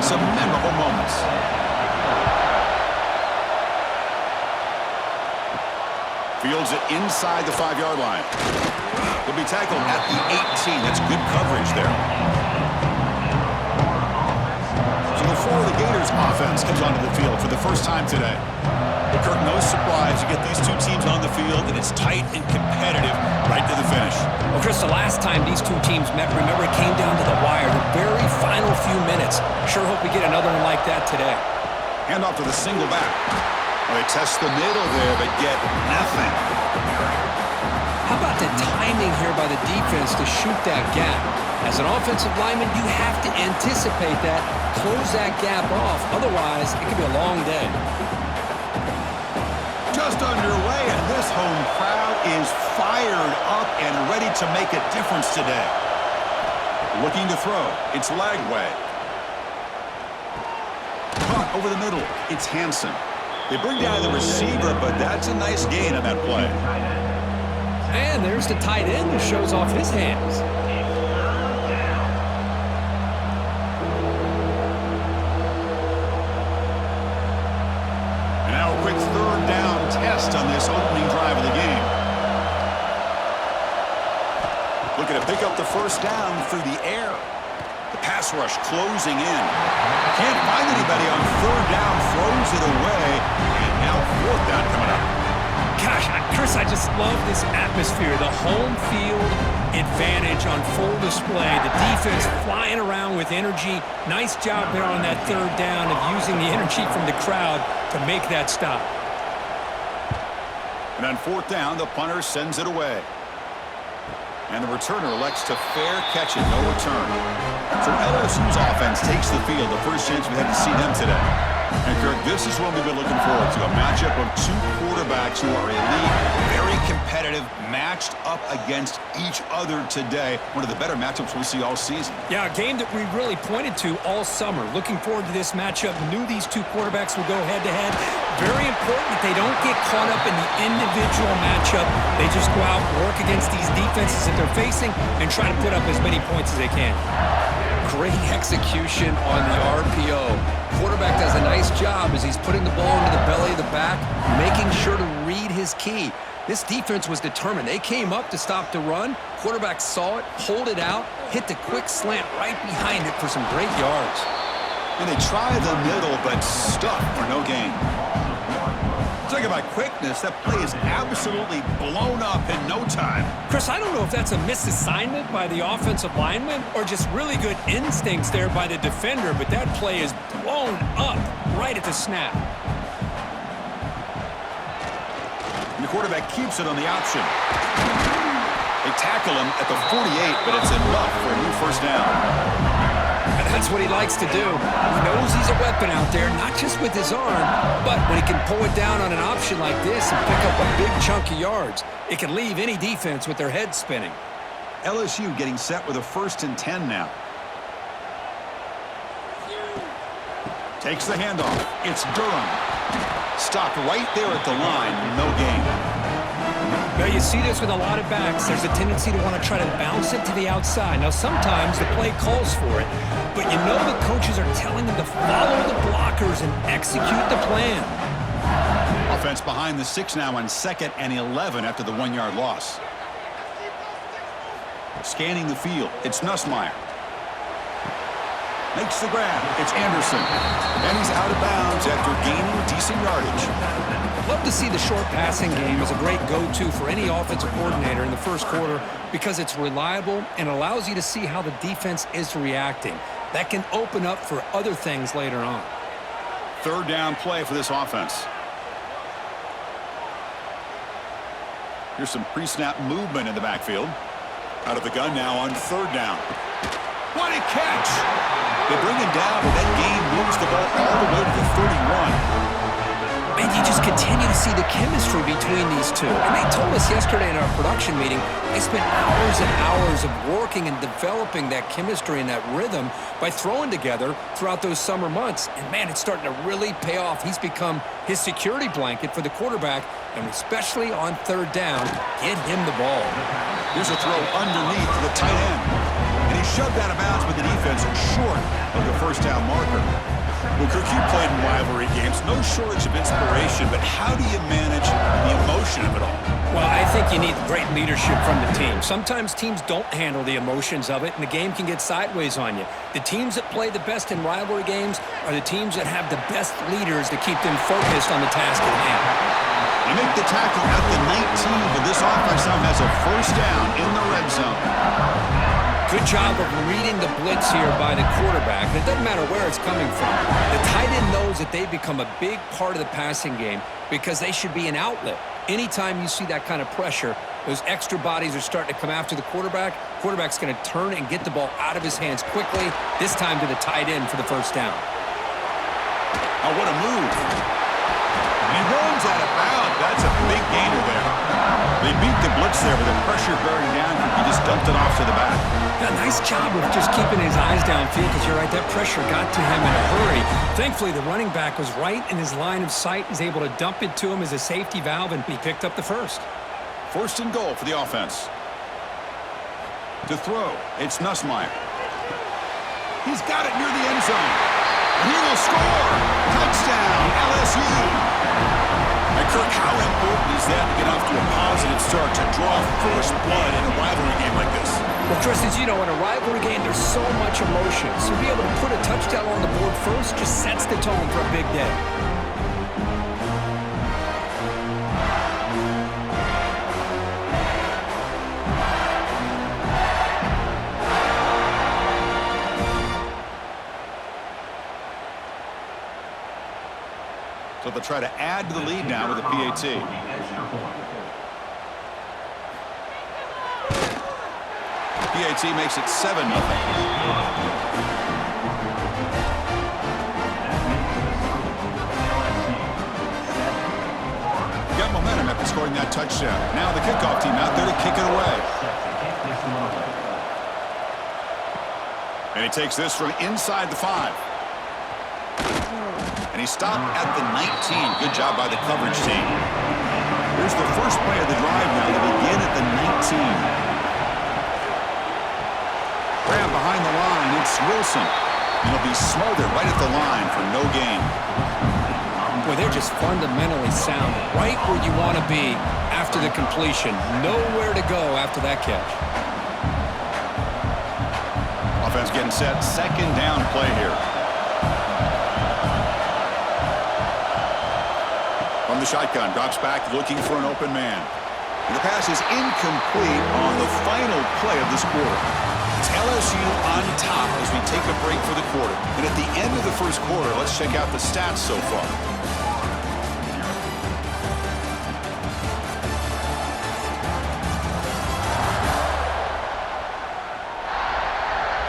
some memorable moments. Fields it inside the 5-yard line. He'll be tackled at the 18. That's good coverage there. So the Florida Gators offense comes onto the field for the first time today. But Kirk, no surprise, you get these two teams on the field, and it's tight and competitive right to the finish. Well, Chris, the last time these two teams met, remember, it came down to the wire, the very final few minutes. Sure hope we get another one like that today. Hand off to the single back. Well, they test the middle there, but get nothing. How about the timing here by the defense to shoot that gap? As an offensive lineman, you have to anticipate that, close that gap off. Otherwise, it could be a long day. Just underway, and this home crowd is fired up and ready to make a difference today. Looking to throw. It's Lagway. Caught over the middle. It's Hansen. They bring down the receiver, but that's a nice gain on that play. And there's the tight end who shows off his hands. And now a quick third down test on this opening drive of the game. Looking to pick up the first down through the air. The pass rush closing in. Can't find anybody on third down, throws it away, and now fourth down coming up. Gosh, Chris, I just love this atmosphere. The home field advantage on full display. The defense flying around with energy. Nice job there on that third down of using the energy from the crowd to make that stop. And on fourth down, the punter sends it away. And the returner elects to fair catch it, no return. So LSU's offense takes the field, the first chance we had to see them today. And Kirk, this is what we've been looking forward to, a matchup of two quarterbacks who are elite, very competitive, matched up against each other today. One of the better matchups we'll see all season. Yeah, a game that we really pointed to all summer. Looking forward to this matchup. Knew these two quarterbacks would go head-to-head. Very important that they don't get caught up in the individual matchup. They just go out and work against these defenses that they're facing and try to put up as many points as they can. Great execution on the RPO. Quarterback does a nice job as he's putting the ball into the belly of the back, making sure to read his key. This defense was determined. They came up to stop the run. Quarterback saw it, pulled it out, hit the quick slant right behind it for some great yards. And they try the middle, but stuck for no gain. Talking about quickness, that play is absolutely blown up in no time. Chris, I don't know if that's a misassignment by the offensive lineman or just really good instincts there by the defender, but that play is blown up right at the snap. And the quarterback keeps it on the option. They tackle him at the 48, but it's enough for a new first down. And that's what he likes to do. He knows he's a weapon out there, not just with his arm, but when he can pull it down on an option like this and pick up a big chunk of yards, it can leave any defense with their head spinning. LSU getting set with a 1st and 10 now. Takes the handoff. It's Durham. Stopped right there at the line. No gain. Now, you see this with a lot of backs. There's a tendency to want to try to bounce it to the outside. Now, sometimes the play calls for it, but you know the coaches are telling them to follow the blockers and execute the plan. Offense behind the 6 now on 2nd and 11 after the 1-yard loss. Scanning the field. It's Nussmeier. Makes the grab. It's Anderson. And he's out of bounds after gaining decent yardage. Love to see the short passing game as a great go-to for any offensive coordinator in the first quarter because it's reliable and allows you to see how the defense is reacting. That can open up for other things later on. Third down play for this offense. Here's some pre-snap movement in the backfield. Out of the gun now on 3rd down. What a catch! They bring him down, but that game moves the ball all the way to the 31. And you just continue to see the chemistry between these two. And they told us yesterday in our production meeting, they spent hours and hours of working and developing that chemistry and that rhythm by throwing together throughout those summer months. And, man, it's starting to really pay off. He's become his security blanket for the quarterback, and especially on 3rd down, get him the ball. Here's a throw underneath the tight end. And he He's shoved out of bounds with the defense short of the first down marker. Well, Kirk, you played in rivalry games. No shortage of inspiration, but how do you manage the emotion of it all? Well, I think you need great leadership from the team. Sometimes teams don't handle the emotions of it, and the game can get sideways on you. The teams that play the best in rivalry games are the teams that have the best leaders to keep them focused on the task at hand. They make the tackle at the 19, but this offense now has a first down in the red zone. Good job of reading the blitz here by the quarterback. It doesn't matter where it's coming from. The tight end knows that they've become a big part of the passing game because they should be an outlet. Anytime you see that kind of pressure, those extra bodies are starting to come after the quarterback. Quarterback's going to turn and get the ball out of his hands quickly, this time to the tight end for the first down. Oh, what a move. And he runs out of bounds. That's a big gainer there. They beat the blitz there with the pressure bearing down. He just dumped it off to the back. Yeah, nice job of just keeping his eyes downfield because you're right, that pressure got to him in a hurry. Thankfully, the running back was right in his line of sight. He's able to dump it to him as a safety valve, and he picked up the first. First and goal for the offense. To throw, it's Nussmeier. He's got it near the end zone. And he will score. Touchdown, LSU. And Kirk, how important is that to get off to a positive start, to draw first blood in a rivalry game like this? Well, Chris, as you know, in a rivalry game, there's so much emotion. So to be able to put a touchdown on the board first just sets the tone for a big day. So they'll try to add to the lead now with a PAT. PAT makes it 7-0. Got momentum after scoring that touchdown. Now the kickoff team out there to kick it away. And he takes this from inside the 5. And he stopped at the 19. Good job by the coverage team. Here's the first play of the drive now. They begin at the 19. Grab behind the line. It's Wilson. And he'll be smothered right at the line for no gain. Boy, they're just fundamentally sound. Right where you want to be after the completion. Nowhere to go after that catch. Offense getting set. Second down play here. From the shotgun, drops back, looking for an open man. And the pass is incomplete on the final play of this quarter. It's LSU on top as we take a break for the quarter. And at the end of the first quarter, let's check out the stats so far.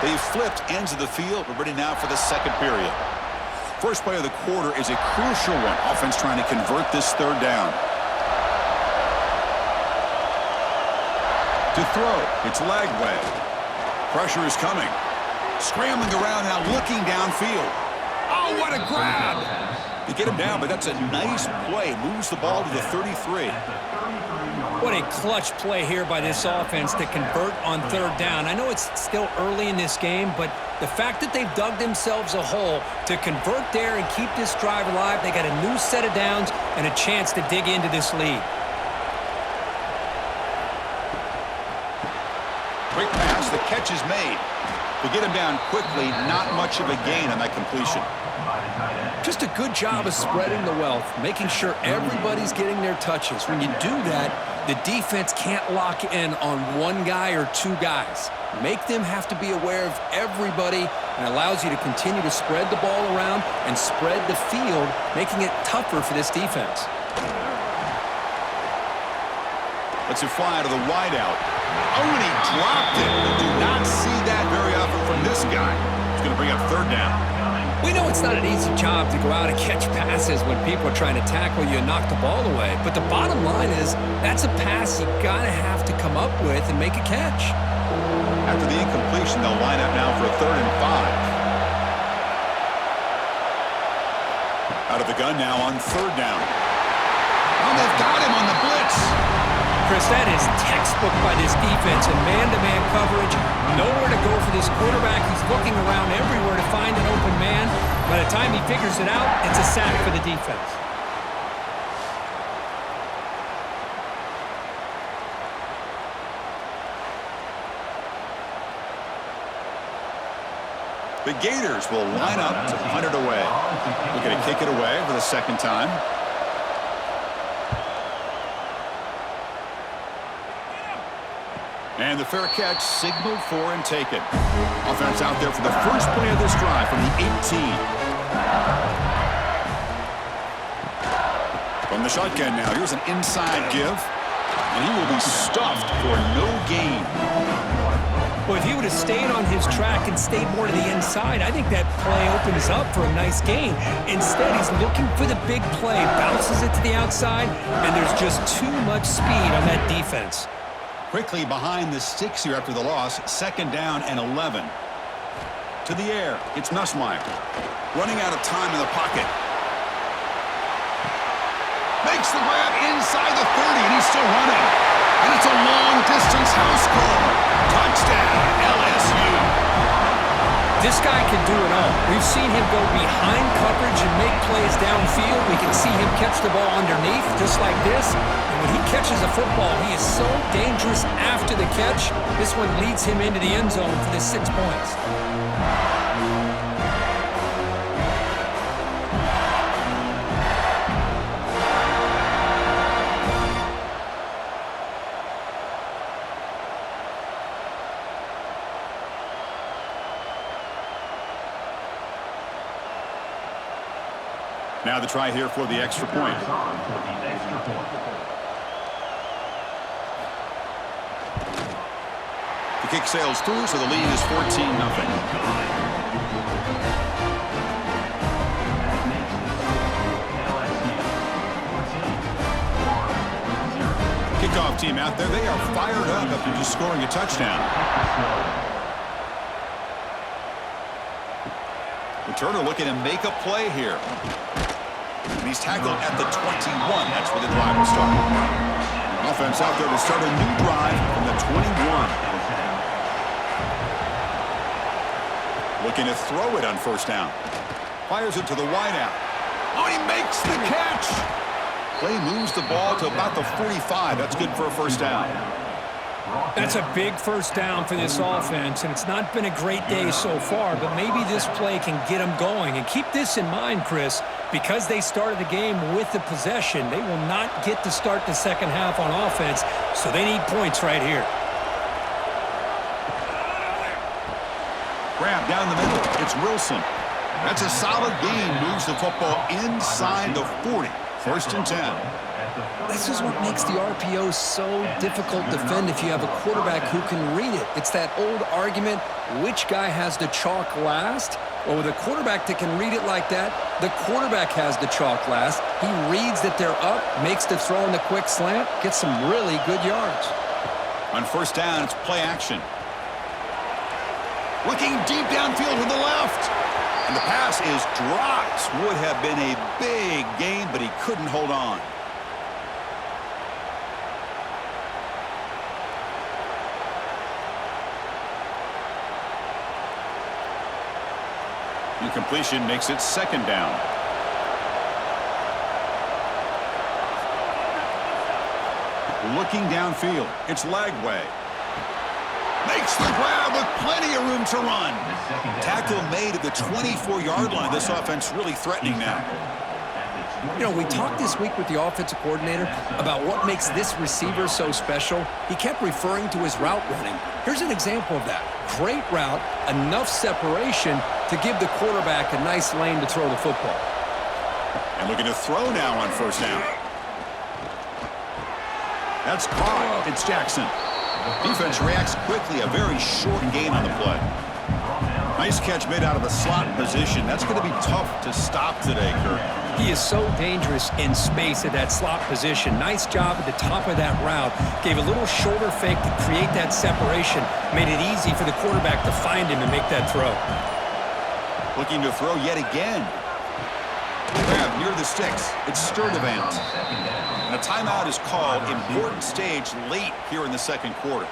They've flipped ends of the field. We're ready now for the second period. First play of the quarter is a crucial one. Offense trying to convert this third down. To throw, it's Lagway. Pressure is coming. Scrambling around now, looking downfield. Oh, what a grab! They get him down, but that's a nice play. Moves the ball to the 33. What a clutch play here by this offense to convert on third down. I know it's still early in this game, but the fact that they've dug themselves a hole to convert there and keep this drive alive, they got a new set of downs and a chance to dig into this lead. Quick pass, the catch is made. They get him down quickly, not much of a gain on that completion. Just a good job of spreading the wealth, making sure everybody's getting their touches. When you do that, the defense can't lock in on one guy or two guys. Make them have to be aware of everybody and allows you to continue to spread the ball around and spread the field, making it tougher for this defense. Let's it fly out of the wideout. Oh, and he dropped it. You do not see that very often from this guy. He's going to bring up third down. We know it's not an easy job to go out and catch passes when people are trying to tackle you and knock the ball away. But the bottom line is that's a pass you gotta have to come up with and make a catch. After the incompletion, they'll line up now for a 3rd and 5. Out of the gun now on 3rd down. Oh, they've got him on the blitz. Chris, that is textbook by this defense and man-to-man coverage. Nowhere to go for this quarterback. He's looking around everywhere to find an open man. By the time he figures it out, it's a sack for the defense. The Gators will line up to punt it away. We're going to kick it away for the second time. And the fair catch signaled for and taken. Offense out there for the first play of this drive from the 18. From the shotgun now, here's an inside give. And he will be stuffed for no gain. Well, if he would have stayed on his track and stayed more to the inside, I think that play opens up for a nice gain. Instead, he's looking for the big play, bounces it to the outside, and there's just too much speed on that defense. Quickly behind the sticks here after the loss, second down and 11. To the air, it's Nussmeier. Running out of time in the pocket. Makes the grab inside the 30, and he's still running. And it's a long-distance house call. Touchdown, LSU. This guy can do it all. We've seen him go behind coverage and make plays downfield. We can see him catch the ball underneath, just like this. And when he catches a football, he is so dangerous after the catch. This one leads him into the end zone for the 6 points. Now the try here for the extra point. The kick sails through, so the lead is 14-0. Kickoff team out there, they are fired up after just scoring a touchdown. Returner looking to make a play here. And he's tackled at the 21. That's where the drive will start. Offense out there to start a new drive from the 21. Looking to throw it on first down. Fires it to the wideout. Oh, he makes the catch. Play moves the ball to about the 45. That's good for a first down. That's a big first down for this offense, and it's not been a great day so far, but maybe this play can get them going. And keep this in mind, Chris, because they started the game with the possession, they will not get to start the second half on offense, so they need points right here. Grab down the middle. It's Wilson. That's a solid gain. Moves the football inside the 40. First and 10. This is what makes the RPO so difficult to defend if you have a quarterback who can read it. It's that old argument, which guy has the chalk last? Well, with a quarterback that can read it like that, the quarterback has the chalk last. He reads that they're up, makes the throw in the quick slant, gets some really good yards. On first down, it's play action. Looking deep downfield to the left. And the pass is dropped. Would have been a big gain, but he couldn't hold on. Incompletion makes it second down. Looking downfield. It's Lagway. Makes the grab with plenty of room to run. Tackle made at the 24-yard line. This offense really threatening now. You know, we talked this week with the offensive coordinator about what makes this receiver so special. He kept referring to his route running. Here's an example of that. Great route, enough separation to give the quarterback a nice lane to throw the football. And looking to throw now on first down. That's caught. It's Jackson. Defense reacts quickly. A very short gain on the play. Nice catch made out of the slot position. That's going to be tough to stop today, Kirk. He is so dangerous in space at that slot position. Nice job at the top of that route. Gave a little shoulder fake to create that separation. Made it easy for the quarterback to find him and make that throw. Looking to throw yet again. Grab near the sticks. It's Sturdivant. And a timeout is called. Important stage late here in the second quarter.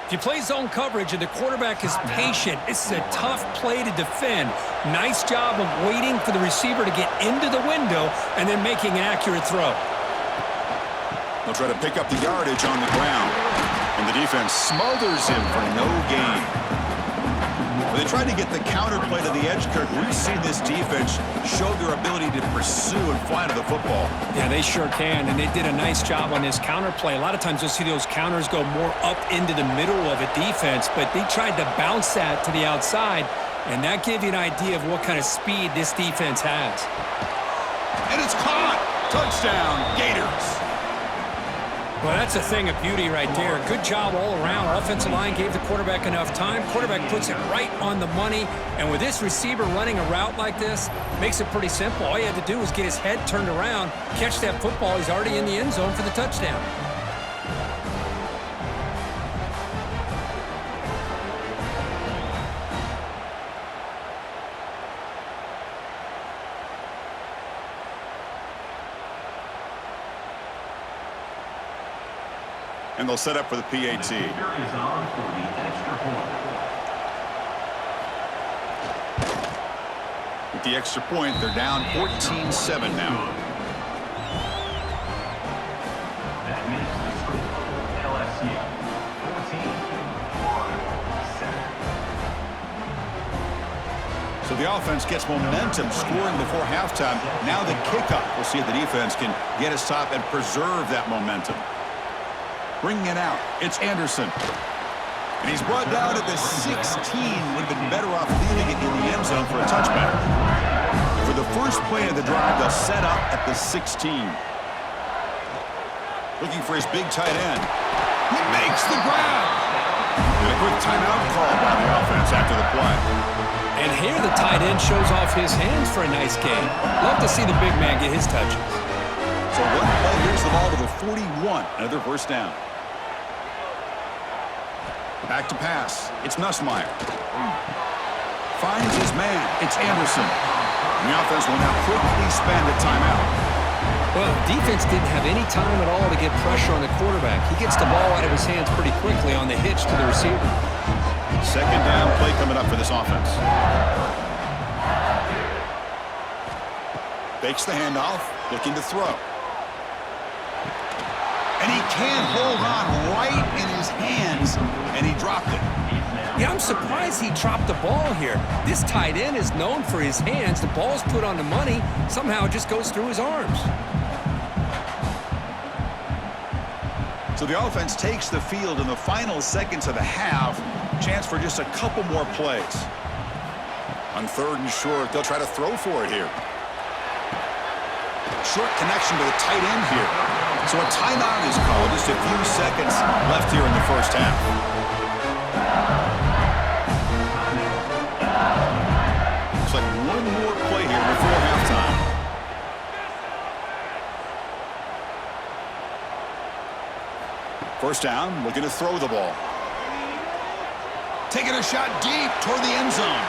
If you play zone coverage and the quarterback is patient, this is a tough play to defend. Nice job of waiting for the receiver to get into the window and then making an accurate throw. They'll try to pick up the yardage on the ground. And the defense smothers him for no gain. When they tried to get the counter play to the edge, Kirk, we've seen this defense show their ability to pursue and fly to the football. Yeah, they sure can, and they did a nice job on this counter play. A lot of times you'll see those counters go more up into the middle of a defense, but they tried to bounce that to the outside, and that gives you an idea of what kind of speed this defense has. And it's caught! Touchdown, Gators! Well, that's a thing of beauty right there. Good job all around. Offensive line gave the quarterback enough time. Quarterback puts it right on the money. And with this receiver running a route like this, makes it pretty simple. All you had to do was get his head turned around, catch that football. He's already in the end zone for the touchdown. And they'll set up for the PAT. With the extra point, they're down 14-7 now. That makes the score LSU 14-7. So the offense gets momentum, scoring before halftime. Now the kickoff. We'll see if the defense can get a stop and preserve that momentum. Bringing it out, it's Anderson. And he's brought down at the 16. Would have been better off leaving it in the end zone for a touchback. For the first play of the drive, they'll set up at the 16. Looking for his big tight end. He makes the grab. And a quick timeout call by the offense after the play. And here the tight end shows off his hands for a nice game. Love to see the big man get his touches. So one play, here's the ball to the 41. Another first down. Back to pass. It's Nussmeier. Finds his man. It's Anderson. And the offense will now quickly spend a timeout. Well, the defense didn't have any time at all to get pressure on the quarterback. He gets the ball out of his hands pretty quickly on the hitch to the receiver. Second down play coming up for this offense. Fakes the handoff, looking to throw. And he can't hold on right in his hands, and he dropped it. Yeah, I'm surprised he dropped the ball here. This tight end is known for his hands. The ball's put on the money. Somehow it just goes through his arms. So the offense takes the field in the final seconds of the half. Chance for just a couple more plays. On third and short, they'll try to throw for it here. Short connection to the tight end here. So a timeout is called. Just a few seconds left here in the first half. Looks like one more play here before halftime. First down, looking to throw the ball. Taking a shot deep toward the end zone.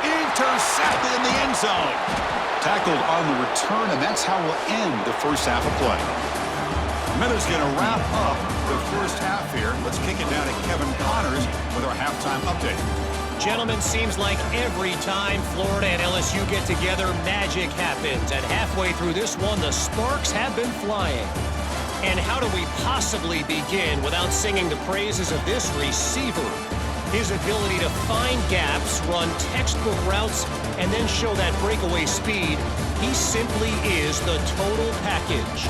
Intercepted in the end zone. Tackled on the return, and that's how we'll end the first half of play. Miller's going to wrap up the first half here. Let's kick it down to Kevin Connors with our halftime update. Gentlemen, seems like every time Florida and LSU get together, magic happens. And halfway through this one, the sparks have been flying. And how do we possibly begin without singing the praises of this receiver? His ability to find gaps, run textbook routes, and then show that breakaway speed. He simply is the total package.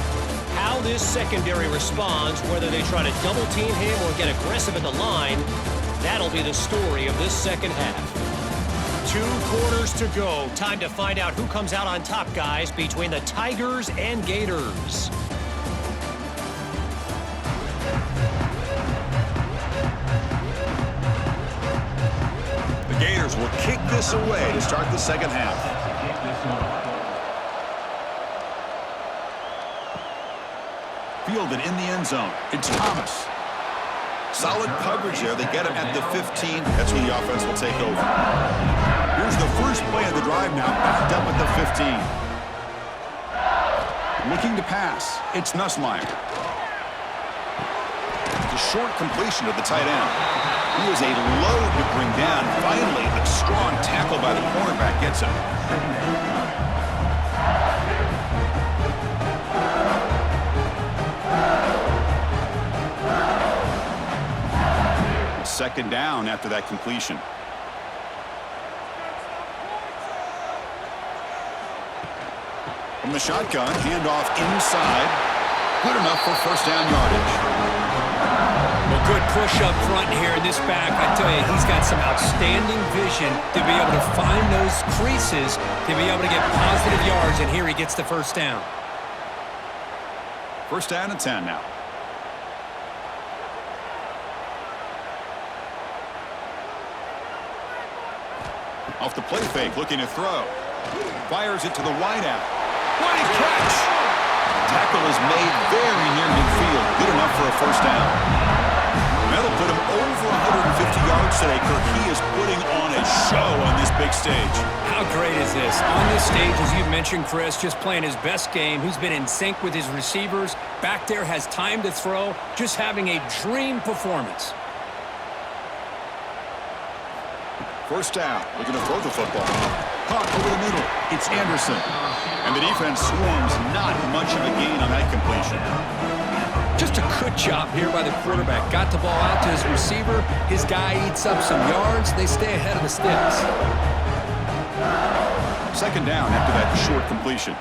How this secondary responds, whether they try to double-team him or get aggressive at the line, that'll be the story of this second half. 2 quarters to go. Time to find out who comes out on top, guys, between the Tigers and Gators. The Gators will kick this away to start the second half. Fielded in the end zone. It's Thomas. Solid coverage there. They get him at the 15. That's when the offense will take over. Here's the first play of the drive now, backed up at the 15. Looking to pass. It's Nussmeier. The short completion of the tight end. He is a load to bring down. Finally, a strong tackle by the cornerback gets him. Second down after that completion. From the shotgun, handoff inside. Good enough for first down yardage. Well, good push up front here in this back. I tell you, he's got some outstanding vision to be able to find those creases, to be able to get positive yards, and here he gets the first down. First down and 10 now. Off the play fake, looking to throw. Fires it to the wideout. What a catch! Tackle is made very near midfield. Good enough for a first down. That'll put him over 150 yards today, Kirk. He is putting on a show on this big stage. How great is this? On this stage, as you mentioned, Chris, just playing his best game. He's been in sync with his receivers. Back there, has time to throw. Just having a dream performance. First down. Looking to throw the football. Caught over the middle. It's Anderson. And the defense swarms. Not much of a gain on that completion. Just a good job here by the quarterback. Got the ball out to his receiver. His guy eats up some yards. They stay ahead of the sticks. Second down after that short completion.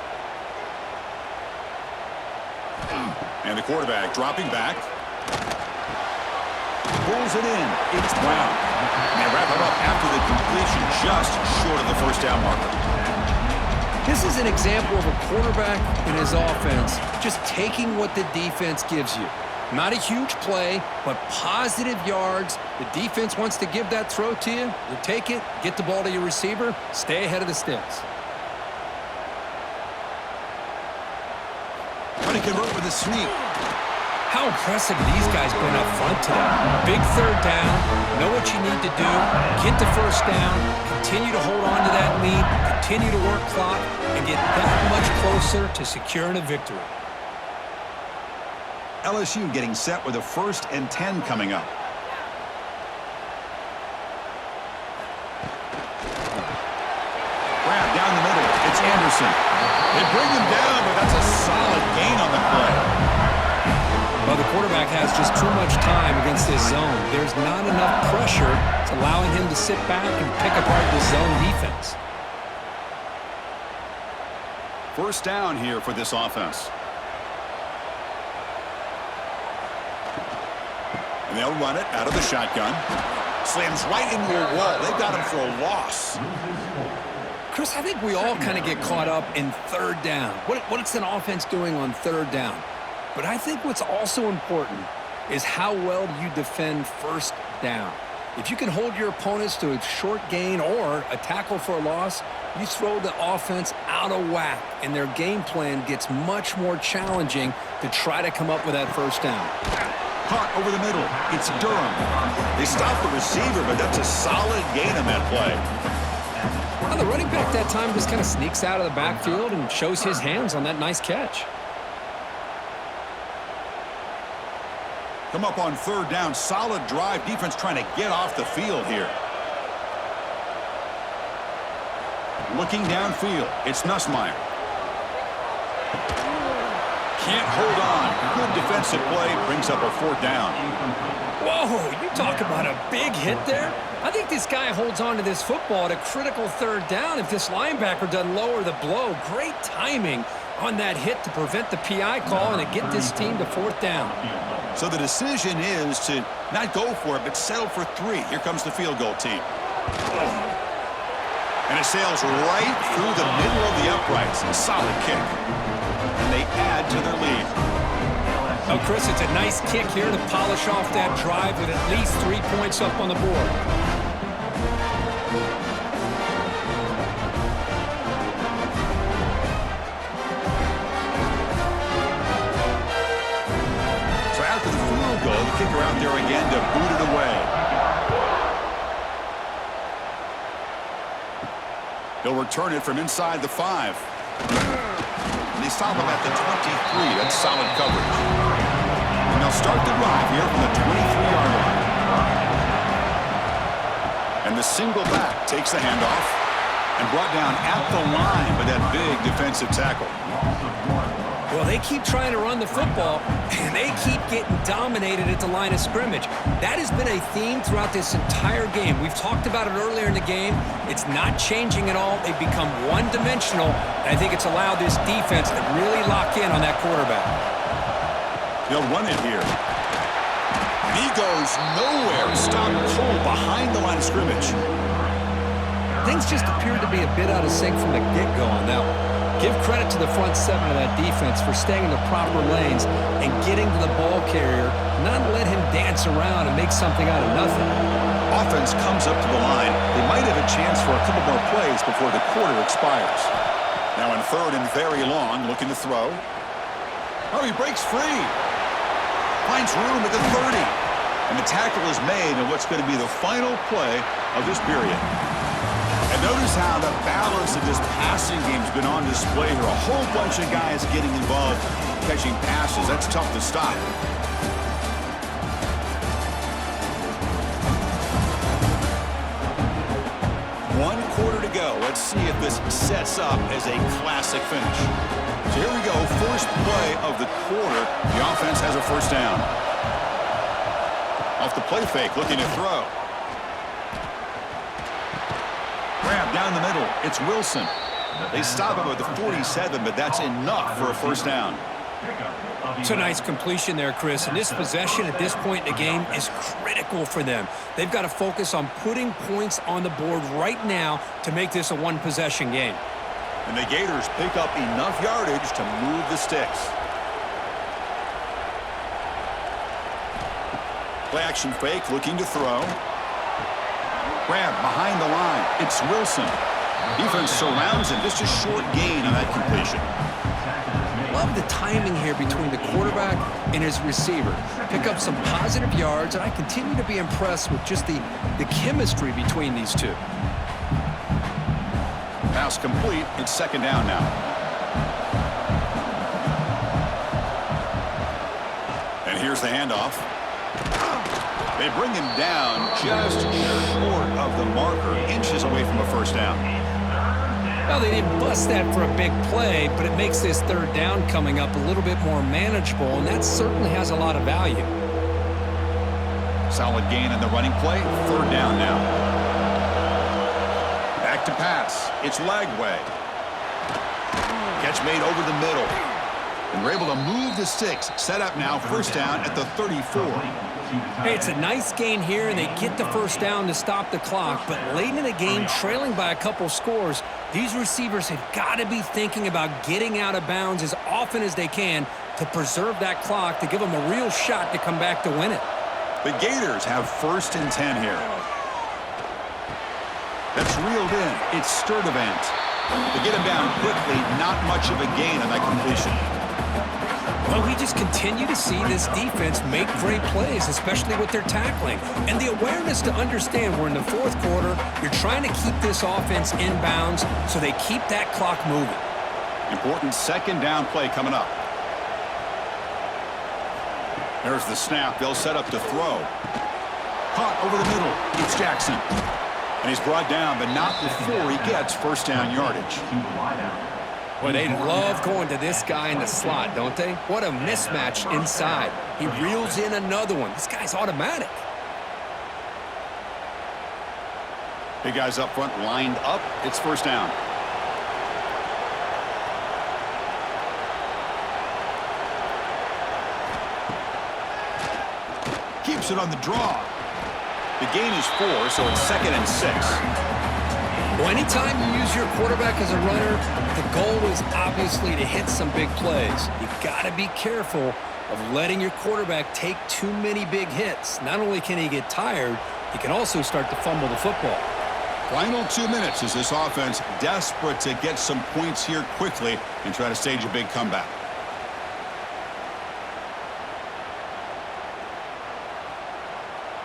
And the quarterback dropping back. Pulls it in. It's Brown. And they wrap it up after the completion, just short of the first down marker. This is an example of a quarterback in his offense just taking what the defense gives you. Not a huge play, but positive yards. The defense wants to give that throw to you. You take it, get the ball to your receiver, stay ahead of the sticks. Trying to convert with a sneak. How impressive these guys been up front today. Big third down, know what you need to do, get the first down, continue to hold on to that lead, continue to work clock, and get that much closer to securing a victory. LSU getting set with a 1st and 10 coming up. Grab down the middle. It's Anderson. They bring him down, but that's a solid gain on the play. Well, the quarterback has just too much time against this zone. There's not enough pressure. It's allowing him to sit back and pick apart this zone defense. First down here for this offense. And they'll run it out of the shotgun. Slams right into a wall. They've got him for a loss. Chris, I think we all kind of get caught up in third down. What's an offense doing on third down? But I think what's also important is how well you defend first down. If you can hold your opponents to a short gain or a tackle for a loss, you throw the offense out of whack, and their game plan gets much more challenging to try to come up with that first down. Caught over the middle. It's Durham. They stop the receiver, but that's a solid gain on that play. Well, the running back that time just kind of sneaks out of the backfield and shows his hands on that nice catch. Come up on third down. Solid drive. Defense trying to get off the field here. Looking downfield. It's Nussmeier. Can't hold on. Good defensive play. Brings up a fourth down. Whoa, you talk about a big hit there. I think this guy holds on to this football at a critical third down if this linebacker doesn't lower the blow. Great timing on that hit to prevent the PI call and to get this team to fourth down. So the decision is to not go for it, but settle for 3. Here comes the field goal team. And it sails right through the middle of the uprights. A solid kick. And they add to their lead. Oh, Chris, it's a nice kick here to polish off that drive with at least 3 points up on the board. The kicker out there again to boot it away. He'll return it from inside the 5. They stop him at the 23. That's solid coverage. And they'll start the drive here from the 23-yard line. And the single back takes the handoff and brought down at the line by that big defensive tackle. Well, they keep trying to run the football, and they keep getting dominated at the line of scrimmage. That has been a theme throughout this entire game. We've talked about it earlier in the game. It's not changing at all. They've become one-dimensional, and I think it's allowed this defense to really lock in on that quarterback. They'll run it here. And he goes nowhere. Stopped cold behind the line of scrimmage. Things just appeared to be a bit out of sync from the get-go on that one. Give credit to the front seven of that defense for staying in the proper lanes and getting to the ball carrier, not let him dance around and make something out of nothing. Offense comes up to the line. They might have a chance for a couple more plays before the quarter expires. Now in third and very long, looking to throw. Oh, he breaks free. Finds room at the 30. And the tackle is made in what's going to be the final play of this period. And notice how the balance of this passing game has been on display here. A whole bunch of guys getting involved, catching passes. That's tough to stop. One quarter to go. Let's see if this sets up as a classic finish. So here we go. First play of the quarter. The offense has a first down. Off the play fake, looking to throw. Grab down the middle. It's Wilson. They stop him at the 47, but that's enough for a first down. It's a nice completion there, Chris. And this possession at this point in the game is critical for them. They've got to focus on putting points on the board right now to make this a one-possession game. And the Gators pick up enough yardage to move the sticks. Play action fake, looking to throw. Grab behind the line. It's Wilson. Defense surrounds him. Just a short gain on that completion. Love the timing here between the quarterback and his receiver. Pick up some positive yards, and I continue to be impressed with just the chemistry between these two. Pass complete. It's second down now. And here's the handoff. They bring him down just short of the marker, inches away from a first down. Well, they didn't bust that for a big play, but it makes this third down coming up a little bit more manageable, and that certainly has a lot of value. Solid gain in the running play. Third down now. Back to pass. It's Lagway. Catch made over the middle. And we're able to move the sticks. Set up now, first down at the 34. Hey, it's a nice gain here, and they get the first down to stop the clock. But late in the game, trailing by a couple scores, these receivers have got to be thinking about getting out of bounds as often as they can to preserve that clock, to give them a real shot to come back to win it. The Gators have first and 10 here. That's reeled in. It's Sturdivant. To get him down quickly, not much of a gain on that completion. Well, we just continue to see this defense make great plays, especially with their tackling. And the awareness to understand we're in the fourth quarter, you're trying to keep this offense in bounds so they keep that clock moving. Important second down play coming up. There's the snap. They'll set up to throw. Caught over the middle. It's Jackson. And he's brought down, but not before he gets first down yardage. Well, they love going to this guy in the slot, don't they? What a mismatch inside. He reels in another one. This guy's automatic. Big guys up front lined up. It's first down. Keeps it on the draw. The gain is 4, so it's second and 6. Well, anytime you use your quarterback as a runner, the goal is obviously to hit some big plays. You got to be careful of letting your quarterback take too many big hits. Not only can he get tired, he can also start to fumble the football. Final 2 minutes as this offense desperate to get some points here quickly and try to stage a big comeback.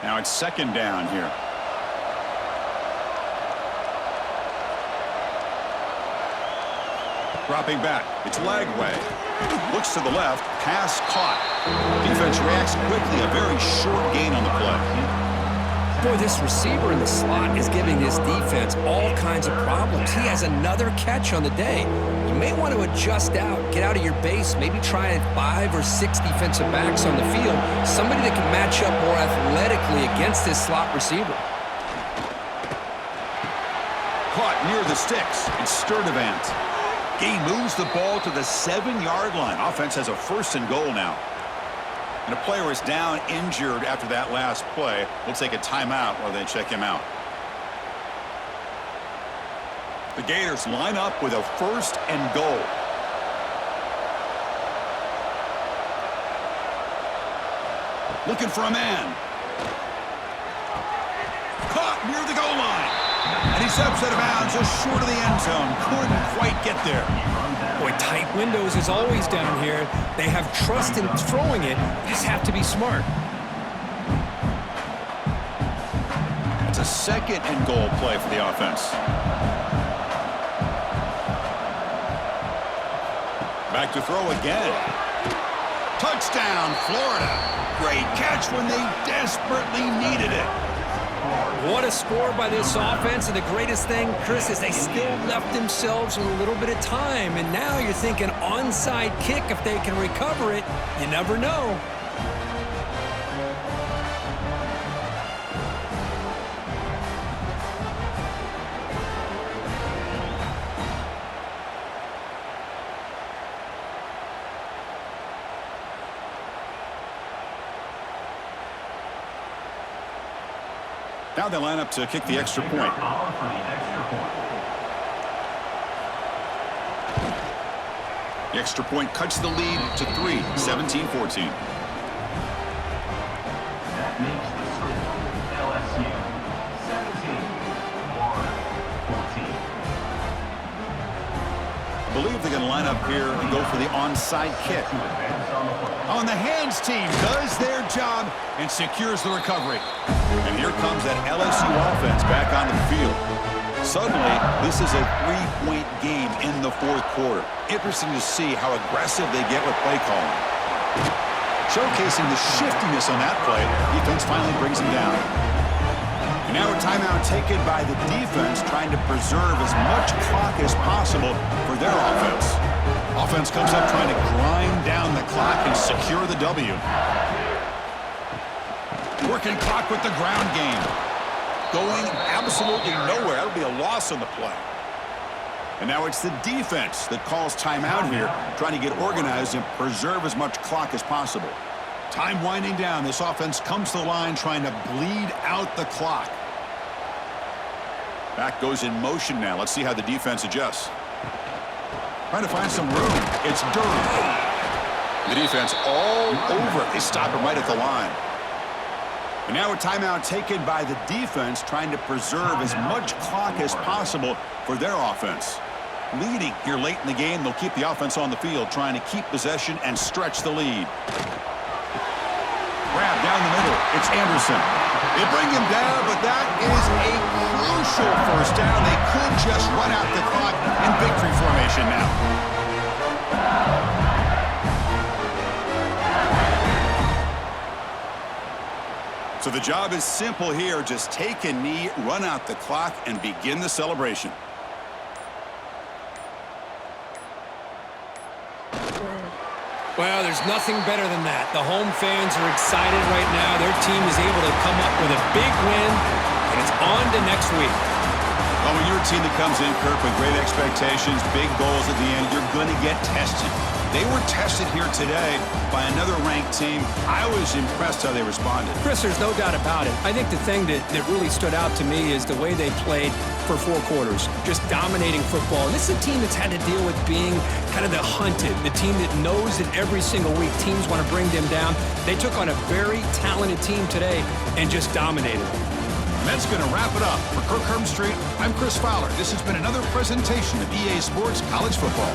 Now it's second down here. Dropping back. It's Lagway. Looks to the left. Pass caught. Defense reacts quickly. A very short gain on the play. Boy, this receiver in the slot is giving this defense all kinds of problems. He has another catch on the day. You may want to adjust out, get out of your base, maybe try 5 or 6 defensive backs on the field, somebody that can match up more athletically against this slot receiver. Caught near the sticks. It's Sturdivant. He moves the ball to the 7-yard line. Offense has a 1st and goal now. And a player is down injured after that last play. We'll take a timeout while they check him out. The Gators line up with a 1st and goal. Looking for a man. Caught near the goal line. And he steps out of bounds just short of the end zone. Couldn't quite get there. Boy, tight windows is always down here. They have trust in throwing it. Just have to be smart. It's a 2nd and goal play for the offense. Back to throw again. Touchdown, Florida. Great catch when they desperately needed it. What a score by this offense, and the greatest thing, Chris, is they still left themselves with a little bit of time, and now you're thinking onside kick if they can recover it. You never know. Now they line up to kick the extra point. The extra point cuts the lead to 3, 17-14. That makes the score LSU 17, Florida 14. I believe they're going to line up here and go for the onside kick. On the hands team does their job and secures the recovery. And here comes that LSU offense back onto the field. Suddenly, this is a 3-point game in the 4th quarter. Interesting to see how aggressive they get with play calling. Showcasing the shiftiness on that play, defense finally brings them down. And now a timeout taken by the defense, trying to preserve as much clock as possible for their offense. Offense comes up trying to grind down the clock and secure the W. Working clock with the ground game. Going absolutely nowhere. That'll be a loss on the play. And now it's the defense that calls timeout here, trying to get organized and preserve as much clock as possible. Time winding down. This offense comes to the line trying to bleed out the clock. Back goes in motion now. Let's see how the defense adjusts. Trying to find some room. It's Durham. The defense all over it. They stop him right at the line. And now a timeout taken by the defense, trying to preserve as much clock as possible for their offense. Leading here late in the game, they'll keep the offense on the field, trying to keep possession and stretch the lead. Grab down the middle. It's Anderson. They bring him down, but that is a crucial 1st down. They could just run out the clock in victory formation now. So the job is simple here. Just take a knee, run out the clock, and begin the celebration. Well, there's nothing better than that. The home fans are excited right now. Their team is able to come up with a big win, and it's on to next week. Well, when you're a team that comes in, Kirk, with great expectations, big goals at the end, you're going to get tested. They were tested here today by another ranked team. I was impressed how they responded. Chris, there's no doubt about it. I think the thing that really stood out to me is the way they played for 4 quarters, just dominating football. And this is a team that's had to deal with being kind of the hunted, the team that knows that every single week teams want to bring them down. They took on a very talented team today and just dominated them. And that's going to wrap it up. For Kirk Herbstreit, I'm Chris Fowler. This has been another presentation of EA Sports College Football.